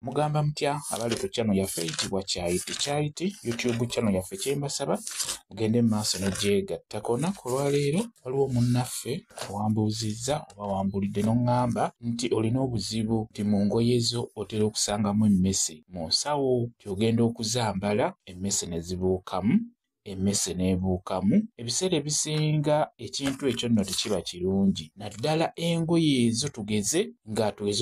Mugamba mutya abali ku channel yaffe eyitibwa Kyayiti YouTube channel yaffe kyembasaba mugende maaso n'ogyegattako. Olunaku olwaleero waliwo munnaffe wambuuzizza oba wambulidde n'oŋŋamba nti olina obuzibu nti mu ngoye zo otera okusangamu emmese mu nsawo gy'ogenda okuzambala emmese ne zibuukamu. Emmese n'ebuukamu. Ebiseera ebisinga ekintu ekyo nno tekiba kirungi, naddala engoye ezo tugeze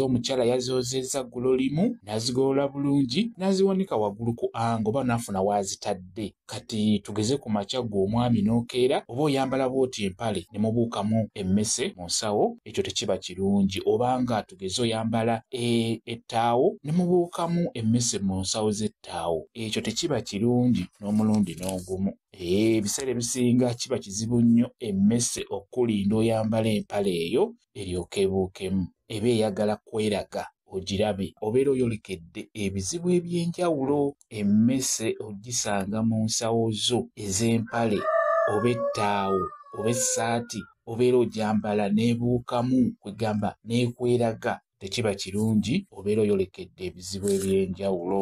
omukyala yazoozezza ggulo limu n'azigolola bulungi n'aziwanika waggulu ku anga oba n'afuna wazitadde. Kati tugeze ku makya gw'omwami n'okeera oba oyambala bw'oti empale ne mubuukamu emmese mu nsawo, ekyo tekiba kirungi. Oba nga tugeze oyambala ettaawo ne mubuukamu emmese mu nsawo z'ettaawo, ekyo tekiba kirungi n'omulundi n'ogumu. Ebiseera ebisinga kiba kizibu nnyo emmese okulinda oyambala empale eyo eryoke ebuukemu. Eba eyagala kweraga ogirabe, obeera oyolekedde ebizibu eby'enjawulo. Emmese ogisanga mu nsawo zo ez'empale oba ettaawo oba essaati, obeera ogyambala n'ebuukamu kwegamba n'ekweraga, tekiba kirungi, obeera oyolekedde ebizibu eby'enjawulo.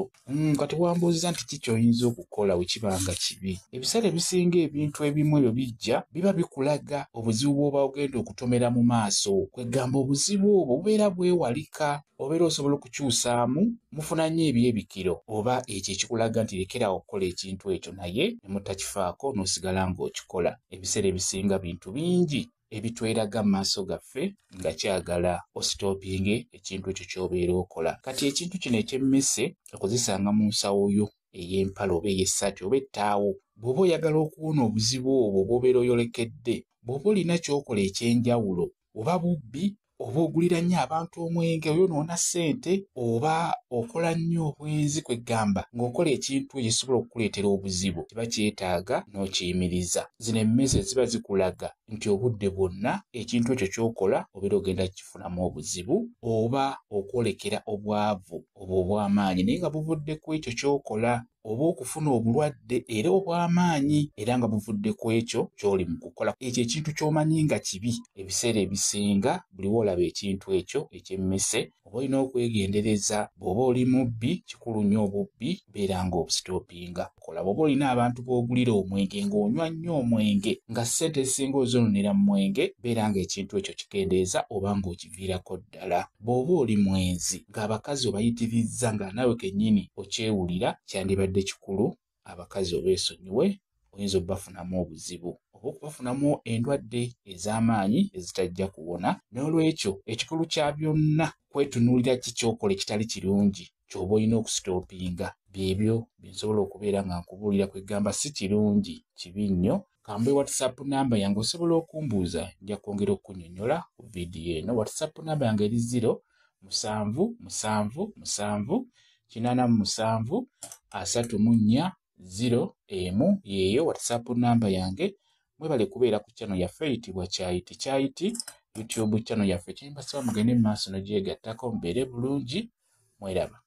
Kati wambuuziza nti ki ky'oyinza okukola we kiba nga kibi. Ebiseera ebisinga ebintu ebimu ebyo bijja biba bikulaga obuzibu bw'oba ogenda okutomera mu maaso, kwegamba obuzibu obwo bubeera bwewalika, obeera osobola okukyusaamu mufuna nnyo ebyebikiro oba ekyo ekikulaga nti lekerawo okukola ekintu ekyo, naye ne mutakifaako n'osigala ng'okikola. Ebiseera ebisinga bintu bingi ebitweraga mu maaso gaffe nga kyagala ositoopinge ekintu ekyo ky'obeera okola. Kati ekintu kino eky'emmese okuzisanga mu nsawo yo ey'empale oba ey'essaati oba ettaawo, bw'oba oyagala okuwona obuzibu obwo bw'obeera oyolekedde, bw'oba olina ky'okola ekyenjawulo, oba bubbi, oba ogulira nnyo abantu omwenge oyonoona ssente, oba okola nnyo obwenzi, kwegamba ng'okola ekintu ekisobola okukuleetera obuzibu, kiba kyetaaga n'okiyimiriza. Zino emmese ziba zikulaga nti obudde bwonna ekintu ekyo ky'okola obeera ogenda kukifunamu obuzibu oba okwolekera obwavu oba obw'amaanyi naye nga buvudde ku ekyo ky'okola, oba okufuna obulwadde era obw'amaanyi era nga buvudde ku ekyo ky'oli mu kukola. Ekyo ekintu ky'omanyi nga kibi. Ebiseera ebisinga buli woolaba ekintu ekyo eky'emmese oba olina okwegendereza. Bw'oba oli mubbi, kikulu nnyo obubbi, beera ng'obusitoopinga. Bw'oba olina abantu b'ogulira omwenge ng'onywa nnyo omwenge nga ssente zisinga ozononera mu mwenge, beera ng'ekintu ekyo kikendeeza oba ng'okiviirako ddala. Bw'oba oli mwenzi ng'abakazi obayitirizza nga naawe kennyini okyewulira, kyandibadde kikulu abakazi obeesonyiwe, oyinza obbafunamu obuzibu oba okubafunamu endwadde ez'amaanyi ezitajja kuwona. N'olwekyo ekikulu kya byonna kwetunuulira ki ky'okola ekitali kirungi ky'oba olina okusitoopinga. Byebyo bye nsobola okubeera nga nkubuulira, kwegamba si kirungi, kibi nnyo. Kambe WhatsApp namba yange osobola okumbuuza, nja kwongera okukunnyonnyola ku vidiyo eno. WhatsApp namba yange eri 077783734 yeeyo WhatsApp namba yange. Mwebale kubeera ku channel yaffe eyitibwa Kyayiti YouTube channel yaffe. Kyembasaba mugende mu maaso n'ogyegattako mubeere bulungi. Mweraba.